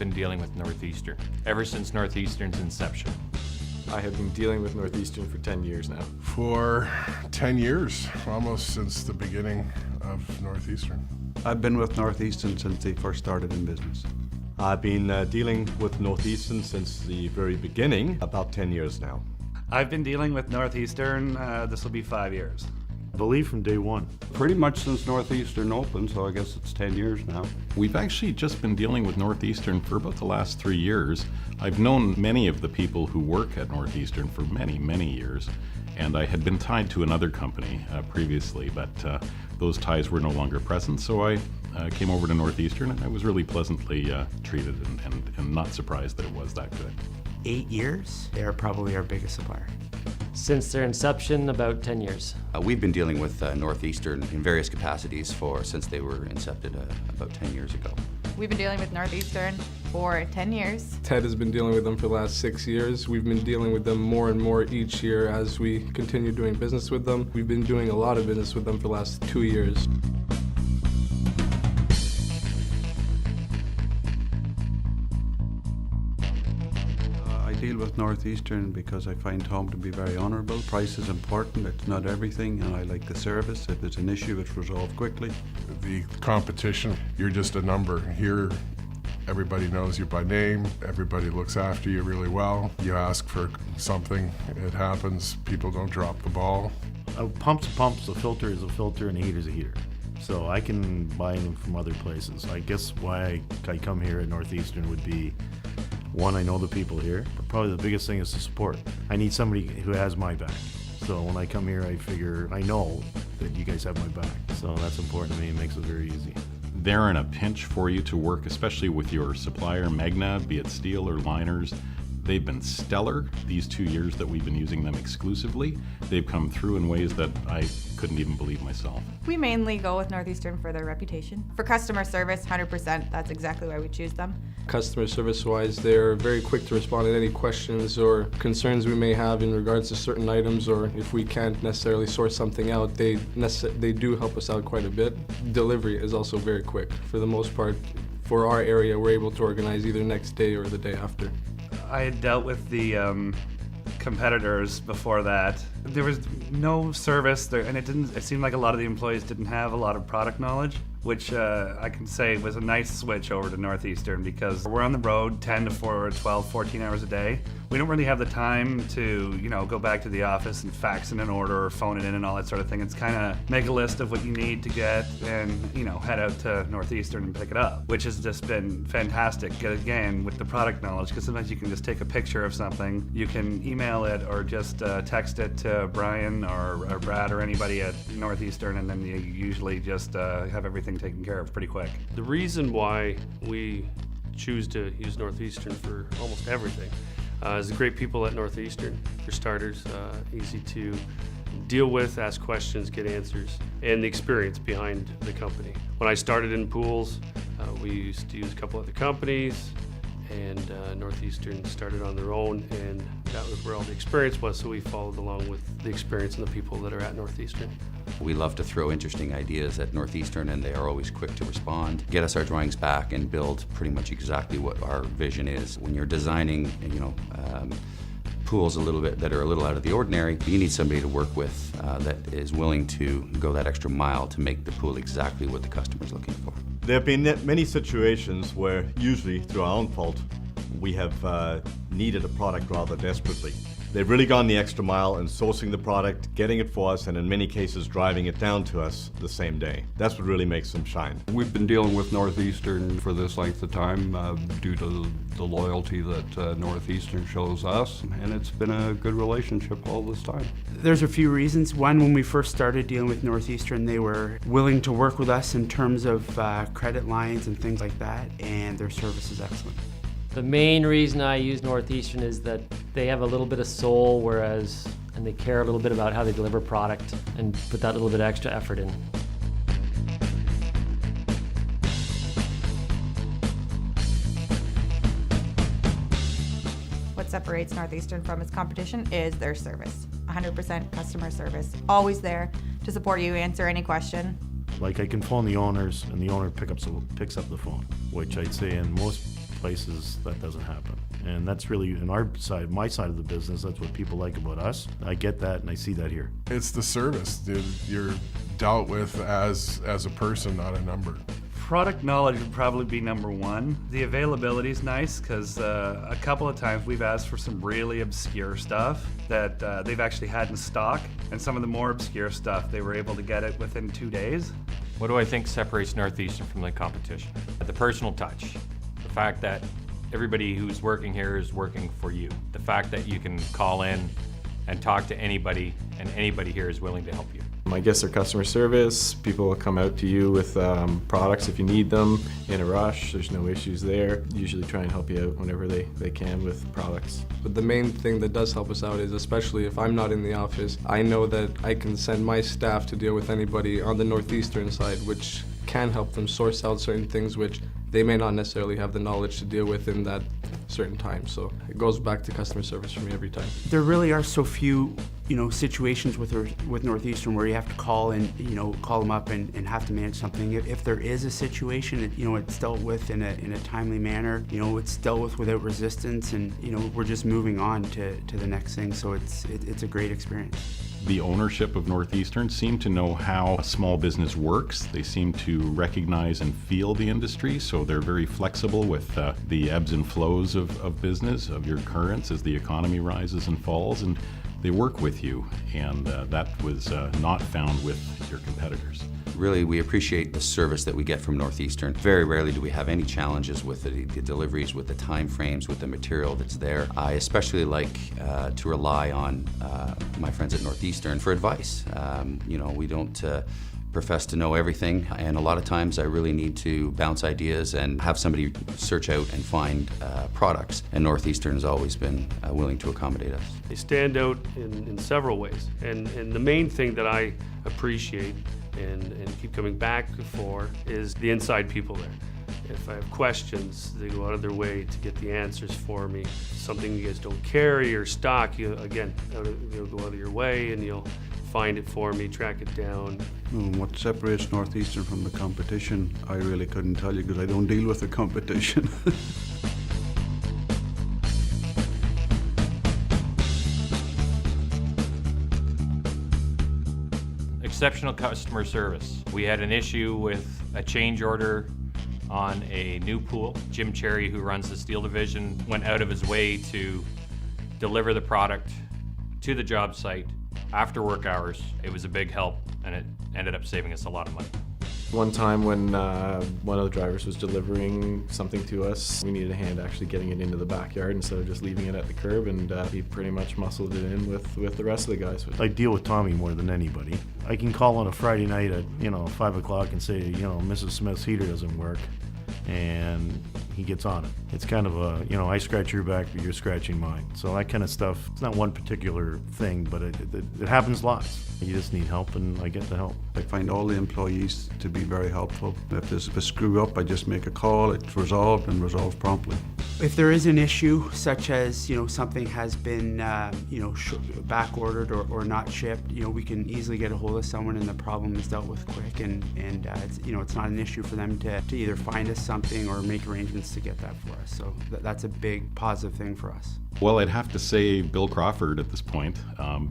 been dealing with Northeastern ever since Northeastern's inception. I have been dealing with Northeastern for 10 years now. For 10 years, almost since the beginning of Northeastern. I've been with Northeastern since they first started in business. I've been dealing with Northeastern since the very beginning, about 10 years now. I've been dealing with Northeastern, this will be 5 years. I believe from day one. Pretty much since Northeastern opened, so I guess it's 10 years now. We've actually just been dealing with Northeastern for about the last 3 years. I've known many of the people who work at Northeastern for many, many years, and I had been tied to another company previously, but those ties were no longer present, so I came over to Northeastern, and I was really pleasantly treated and not surprised that it was that good. 8 years, they're probably our biggest supplier. Since their inception, about 10 years. We've been dealing with Northeastern in various capacities since they were incepted about 10 years ago. We've been dealing with Northeastern for 10 years. Ted has been dealing with them for the last 6 years. We've been dealing with them more and more each year as we continue doing business with them. We've been doing a lot of business with them for the last 2 years. I deal with Northeastern because I find home to be very honourable. Price is important, it's not everything, and I like the service. If there's an issue, it's resolved quickly. The competition, you're just a number. Here, everybody knows you by name, everybody looks after you really well. You ask for something, it happens, people don't drop the ball. A pump's a pump, a filter is a filter, and a heater's a heater. So I can buy them from other places. I guess why I come here at Northeastern would be, one, I know the people here, but probably the biggest thing is the support. I need somebody who has my back. So when I come here, I know that you guys have my back. So that's important to me, it makes it very easy. They're in a pinch for you to work, especially with your supplier, Magna, be it steel or liners. They've been stellar these 2 years that we've been using them exclusively. They've come through in ways that I couldn't even believe myself. We mainly go with Northeastern for their reputation. For customer service, 100%, that's exactly why we choose them. Customer service-wise, they're very quick to respond to any questions or concerns we may have in regards to certain items, or if we can't necessarily source something out, they do help us out quite a bit. Delivery is also very quick. For the most part, for our area, we're able to organize either next day or the day after. I had dealt with the competitors before that. There was no service there, and it seemed like a lot of the employees didn't have a lot of product knowledge, which I can say was a nice switch over to Northeastern, because we're on the road 10 to 12, 14 hours a day. We don't really have the time to, go back to the office and fax in an order or phone it in and all that sort of thing. It's kind of make a list of what you need to get and, head out to Northeastern and pick it up, which has just been fantastic, again, with the product knowledge, because sometimes you can just take a picture of something, you can email it or just text it to Brian or Brad or anybody at Northeastern, and then you usually just have everything taken care of pretty quick. The reason why we choose to use Northeastern for almost everything is the great people at Northeastern. For starters, easy to deal with, ask questions, get answers, and the experience behind the company. When I started in pools, we used to use a couple other companies, and Northeastern started on their own, and that was where all the experience was, so we followed along with the experience and the people that are at Northeastern. We love to throw interesting ideas at Northeastern, and they are always quick to respond, get us our drawings back, and build pretty much exactly what our vision is. When you're designing, pools that are a little out of the ordinary, you need somebody to work with that is willing to go that extra mile to make the pool exactly what the customer's looking for. There have been many situations where, usually through our own fault, we have needed a product rather desperately. They've really gone the extra mile in sourcing the product, getting it for us, and in many cases driving it down to us the same day. That's what really makes them shine. We've been dealing with Northeastern for this length of time due to the loyalty that Northeastern shows us, and it's been a good relationship all this time. There's a few reasons. One, when we first started dealing with Northeastern, they were willing to work with us in terms of credit lines and things like that, and their service is excellent. The main reason I use Northeastern is that they have a little bit of soul, and they care a little bit about how they deliver product and put that little bit of extra effort in. What separates Northeastern from its competition is their service. 100% customer service, always there to support you, answer any question. Like I can phone the owners, and the owner picks up the phone, which I'd say in most places that doesn't happen. And that's really, in our side, my side of the business, that's what people like about us. I get that and I see that here. It's the service. You're dealt with as a person, not a number. Product knowledge would probably be number one. The availability is nice because a couple of times we've asked for some really obscure stuff that they've actually had in stock, and some of the more obscure stuff they were able to get it within 2 days. What do I think separates Northeastern from the competition? The personal touch. The fact that everybody who's working here is working for you. The fact that you can call in and talk to anybody, and anybody here is willing to help you. I guess their customer service, people will come out to you with products if you need them in a rush. There's no issues there. Usually try and help you out whenever they can with products. But the main thing that does help us out is, especially if I'm not in the office, I know that I can send my staff to deal with anybody on the Northeastern side, which can help them source out certain things which they may not necessarily have the knowledge to deal with in that certain time. So it goes back to customer service for me every time. There really are so few, situations with Northeastern where you have to call and, call them up and have to manage something. If there is a situation, it's dealt with in a timely manner. It's dealt with without resistance, and, we're just moving on to the next thing. So it's a great experience. The ownership of Northeastern seem to know how a small business works. They seem to recognize and feel the industry, so they're very flexible with the ebbs and flows of business, of your currents as the economy rises and falls, and they work with you, and that was not found with your competitors. Really, we appreciate the service that we get from Northeastern. Very rarely do we have any challenges with the deliveries, with the time frames, with the material that's there. I especially like to rely on my friends at Northeastern for advice. We don't profess to know everything, and a lot of times I really need to bounce ideas and have somebody search out and find products, and Northeastern has always been willing to accommodate us. They stand out in several ways, and the main thing that I appreciate and keep coming back for is the inside people there. If I have questions, they go out of their way to get the answers for me. Something you guys don't carry or stock, you'll go out of your way and you'll find it for me, track it down. What separates Northeastern from the competition, I really couldn't tell you because I don't deal with the competition. Exceptional customer service. We had an issue with a change order on a new pool. Jim Cherry, who runs the steel division, went out of his way to deliver the product to the job site after work hours. It was a big help, and it ended up saving us a lot of money. One time when one of the drivers was delivering something to us, we needed a hand actually getting it into the backyard instead of just leaving it at the curb, and he pretty much muscled it in with the rest of the guys. I deal with Tommy more than anybody. I can call on a Friday night at 5 o'clock and say, Mrs. Smith's heater doesn't work, and he gets on it. It's kind of I scratch your back, but you're scratching mine. So that kind of stuff, it's not one particular thing, but it happens lots. You just need help, and I get the help. I find all the employees to be very helpful. If there's a screw up, I just make a call, it's resolved and resolved promptly. If there is an issue, such as something has been back ordered or not shipped, we can easily get a hold of someone, and the problem is dealt with quick, and it's not an issue for them to either find us something or make arrangements to get that for us. So that's a big positive thing for us. Well, I'd have to say Bill Crawford at this point,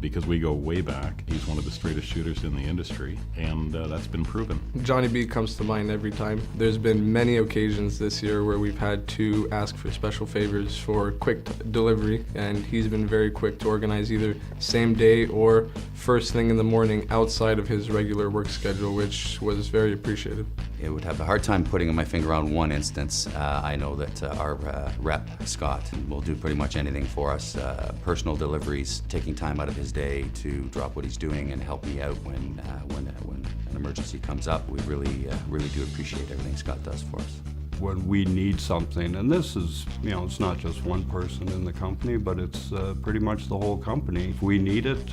because we go way back. He's one of the straightest shooters in the industry, and that's been proven. Johnny B comes to mind every time. There's been many occasions this year where we've had to ask for special favors for quick delivery, and he's been very quick to organize either same day or first thing in the morning outside of his regular work schedule, which was very appreciated. I would have a hard time putting my finger on one instance. I know that our rep, Scott, will do pretty much anything for us. Personal deliveries, taking time out of his day to drop what he's doing and help me out when an emergency comes up. We really do appreciate everything Scott does for us. When we need something, and this is, it's not just one person in the company, but it's pretty much the whole company. If we need it,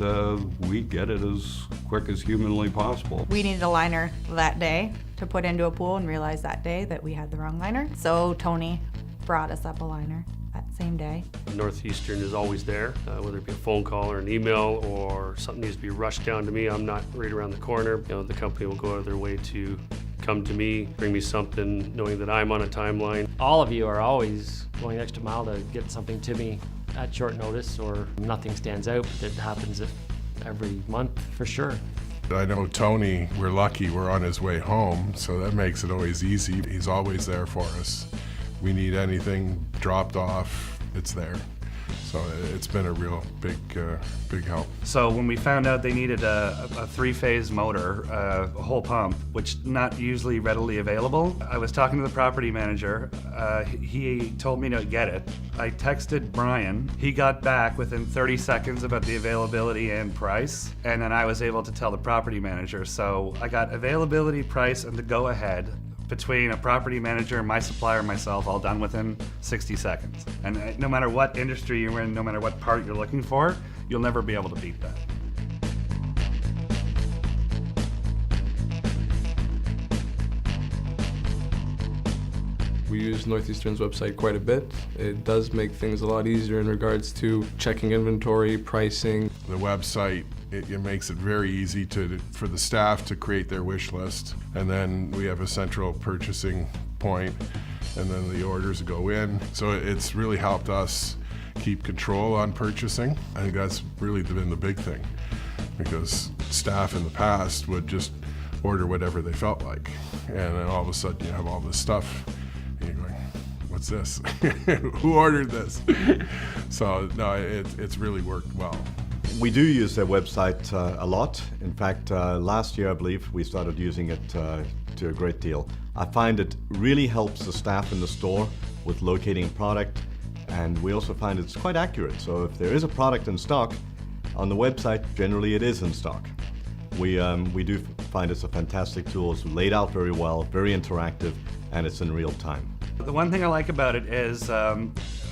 we get it as quick as humanly possible. We needed a liner that day to put into a pool and realized that day that we had the wrong liner. So Tony brought us up a liner that same day. Northeastern is always there, whether it be a phone call or an email or something needs to be rushed down to me. I'm not right around the corner. The company will go out of their way to come to me, bring me something, knowing that I'm on a timeline. All of you are always going the extra mile to get something to me at short notice, or nothing stands out. It happens every month for sure. I know Tony, we're lucky, we're on his way home, so that makes it always easy. He's always there for us. We need anything dropped off, it's there. So it's been a real big help. So when we found out they needed a three-phase motor, a whole pump, which not usually readily available, I was talking to the property manager. He told me to get it. I texted Brian. He got back within 30 seconds about the availability and price, and then I was able to tell the property manager. So I got availability, price, and the go-ahead between a property manager, my supplier, and myself, all done within 60 seconds. And no matter what industry you're in, no matter what part you're looking for, you'll never be able to beat that. We use Northeastern's website quite a bit. It does make things a lot easier in regards to checking inventory, pricing. The website, it makes it very easy for the staff to create their wish list. And then we have a central purchasing point, and then the orders go in. So it's really helped us keep control on purchasing. I think that's really been the big thing, because staff in the past would just order whatever they felt like. And then all of a sudden you have all this stuff. And you're going, what's this? Who ordered this? So no, it's really worked well. We do use their website a lot. In fact, last year, I believe, we started using it to a great deal. I find it really helps the staff in the store with locating product, and we also find it's quite accurate. So if there is a product in stock, on the website, generally it is in stock. We do find it's a fantastic tool. It's laid out very well, very interactive, and it's in real time. The one thing I like about it is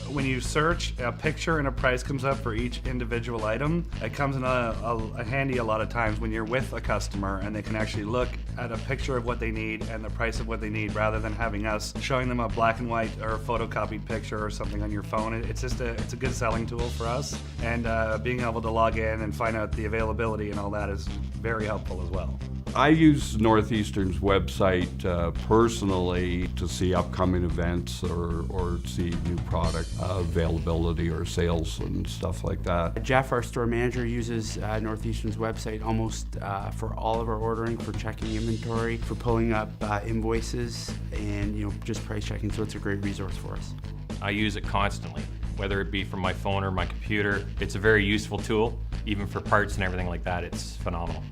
when you search, a picture and a price comes up for each individual item. It comes in a handy a lot of times when you're with a customer and they can actually look at a picture of what they need and the price of what they need, rather than having us showing them a black and white or a photocopied picture or something on your phone. It's a good selling tool for us, and being able to log in and find out the availability and all that is very helpful as well. I use Northeastern's website personally to see upcoming events or see new product availability or sales and stuff like that. Jeff, our store manager, uses Northeastern's website almost for all of our ordering, for checking inventory, for pulling up invoices, and just price checking. So it's a great resource for us. I use it constantly, whether it be from my phone or my computer. It's a very useful tool, even for parts and everything like that. It's phenomenal.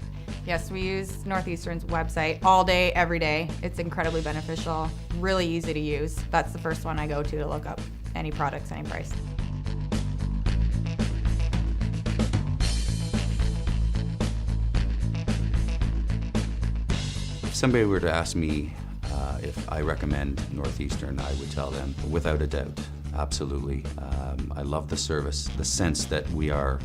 Yes, we use Northeastern's website all day, every day. It's incredibly beneficial, really easy to use. That's the first one I go to look up any products, any price. If somebody were to ask me if I recommend Northeastern, I would tell them without a doubt. Absolutely. I love the service, the sense that we are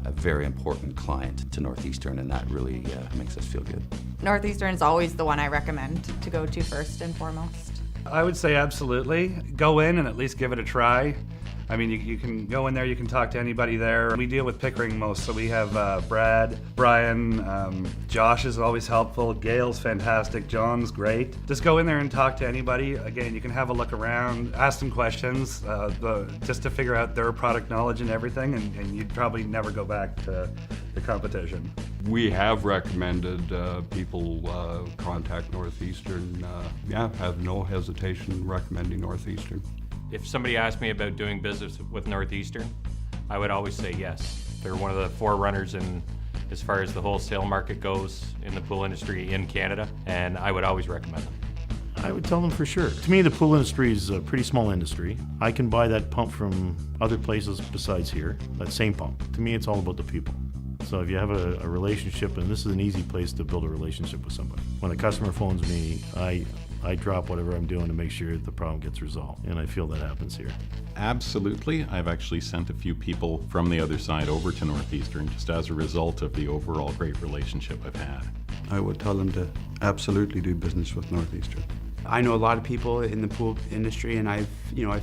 a very important client to Northeastern, and that really makes us feel good. Northeastern's always the one I recommend to go to first and foremost. I would say absolutely. Go in and at least give it a try. I mean, you can go in there, you can talk to anybody there. We deal with Pickering most, so we have Brad, Brian, Josh is always helpful, Gail's fantastic, John's great. Just go in there and talk to anybody. Again, you can have a look around, ask them questions, just to figure out their product knowledge and everything, and you'd probably never go back to the competition. We have recommended people contact Northeastern. Have no hesitation recommending Northeastern. If somebody asked me about doing business with Northeastern, I would always say yes. They're one of the forerunners in as far as the wholesale market goes in the pool industry in Canada, and I would always recommend them. I would tell them for sure. To me, the pool industry is a pretty small industry. I can buy that pump from other places besides here, that same pump. To me, it's all about the people. So if you have a relationship, and this is an easy place to build a relationship with somebody. When a customer phones me, I drop whatever I'm doing to make sure the problem gets resolved, and I feel that happens here. Absolutely. I've actually sent a few people from the other side over to Northeastern just as a result of the overall great relationship I've had. I would tell them to absolutely do business with Northeastern. I know a lot of people in the pool industry, and I've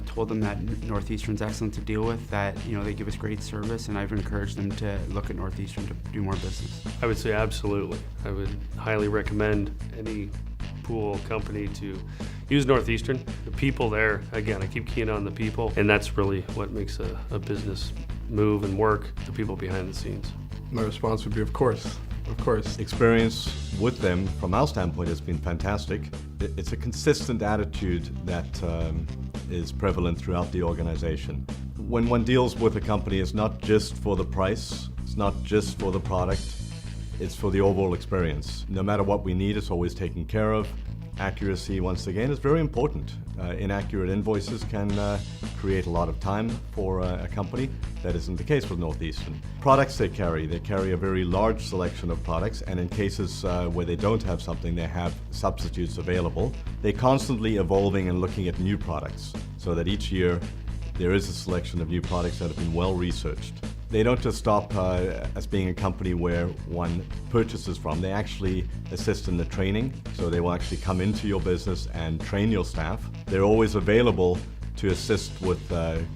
told them that Northeastern's excellent to deal with, that they give us great service, and I've encouraged them to look at Northeastern to do more business. I would say absolutely. I would highly recommend any cool company to use Northeastern. The people there, again, I keep keying on the people, and that's really what makes a business move and work, the people behind the scenes. My response would be, of course. Of course. Experience with them, from our standpoint, has been fantastic. It's a consistent attitude that is prevalent throughout the organization. When one deals with a company, it's not just for the price, it's not just for the product, it's for the overall experience. No matter what we need, it's always taken care of. Accuracy, once again, is very important. Inaccurate invoices can create a lot of time for a company. That isn't the case with Northeastern. Products they carry a very large selection of products, and in cases where they don't have something, they have substitutes available. They're constantly evolving and looking at new products, so that each year there is a selection of new products that have been well researched. They don't just stop as being a company where one purchases from. They actually assist in the training, so they will actually come into your business and train your staff. They're always available to assist with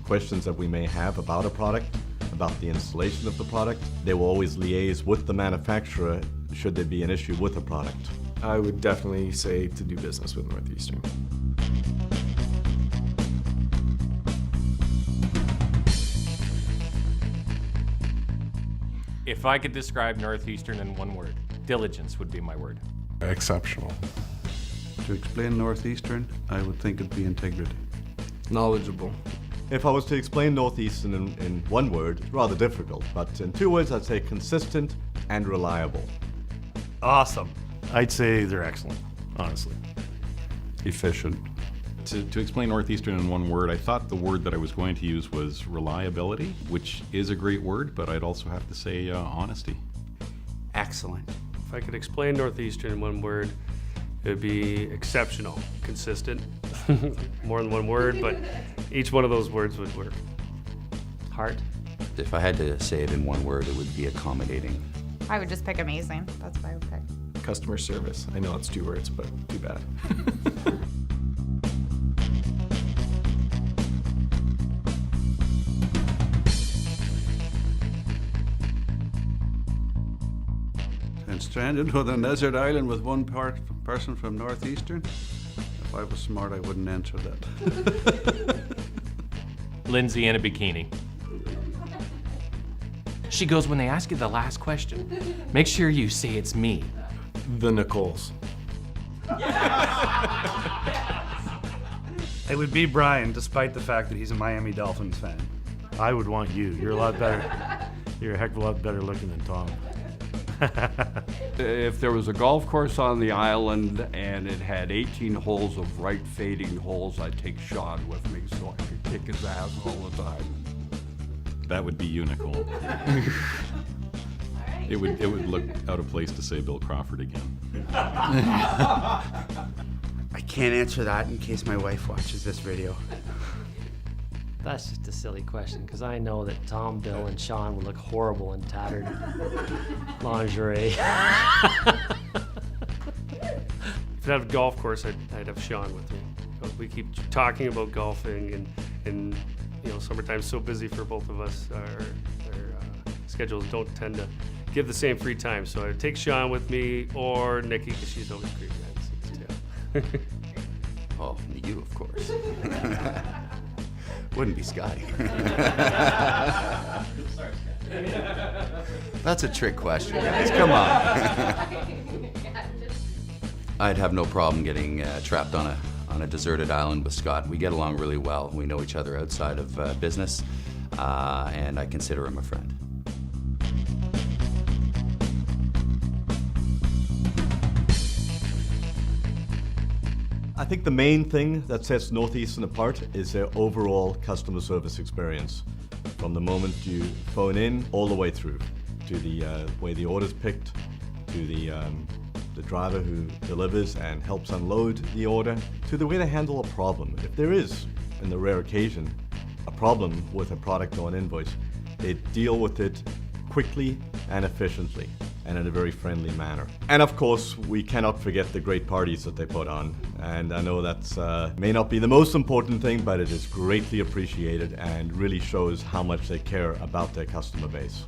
questions that we may have about a product, about the installation of the product. They will always liaise with the manufacturer should there be an issue with the product. I would definitely say to do business with Northeastern. If I could describe Northeastern in one word, diligence would be my word. Exceptional. To explain Northeastern, I would think it'd be integrity. Knowledgeable. If I was to explain Northeastern in one word, it's rather difficult, but in 2 words, I'd say consistent and reliable. Awesome. I'd say they're excellent, honestly. Efficient. To explain Northeastern in one word, I thought the word that I was going to use was reliability, which is a great word, but I'd also have to say honesty. Excellent. If I could explain Northeastern in one word, it would be exceptional, consistent, more than one word, but each one of those words would work. Heart. If I had to say it in one word, it would be accommodating. I would just pick amazing. That's what I would pick. Customer service. I know it's 2 words, but too bad. And stranded on a desert island with one person from Northeastern? If I was smart, I wouldn't answer that. Lindsay in a bikini. She goes, when they ask you the last question, make sure you say it's me. The Nicoles. It would be Brian, despite the fact that he's a Miami Dolphins fan. I would want you. You're a lot better. You're a heck of a lot better looking than Tom. If there was a golf course on the island and it had 18 holes of right fading holes, I'd take Sean with me so I could kick his ass all the time. That would be you, Nicole. It would look out of place to say Bill Crawford again. I can't answer that in case my wife watches this video. That's just a silly question, because I know that Tom, Bill, and Sean would look horrible in tattered lingerie. If I had a golf course, I'd have Sean with me. We keep talking about golfing, and you know, summertime's so busy for both of us. Our schedules don't tend to give the same free time, so I'd take Sean with me or Nikki, because she's always great behind the scenes too. Oh, you, of course. Wouldn't be Scotty. That's a trick question, guys. Come on. I'd have no problem getting trapped on a deserted island with Scott. We get along really well. We know each other outside of business, and I consider him a friend. I think the main thing that sets Northeastern apart is their overall customer service experience. From the moment you phone in, all the way through, to the way the order's picked, to the driver who delivers and helps unload the order, to the way they handle a problem. If there is, in the rare occasion, a problem with a product or an invoice, they deal with it quickly and efficiently, and in a very friendly manner. And of course, we cannot forget the great parties that they put on. And I know that's may not be the most important thing, but it is greatly appreciated and really shows how much they care about their customer base.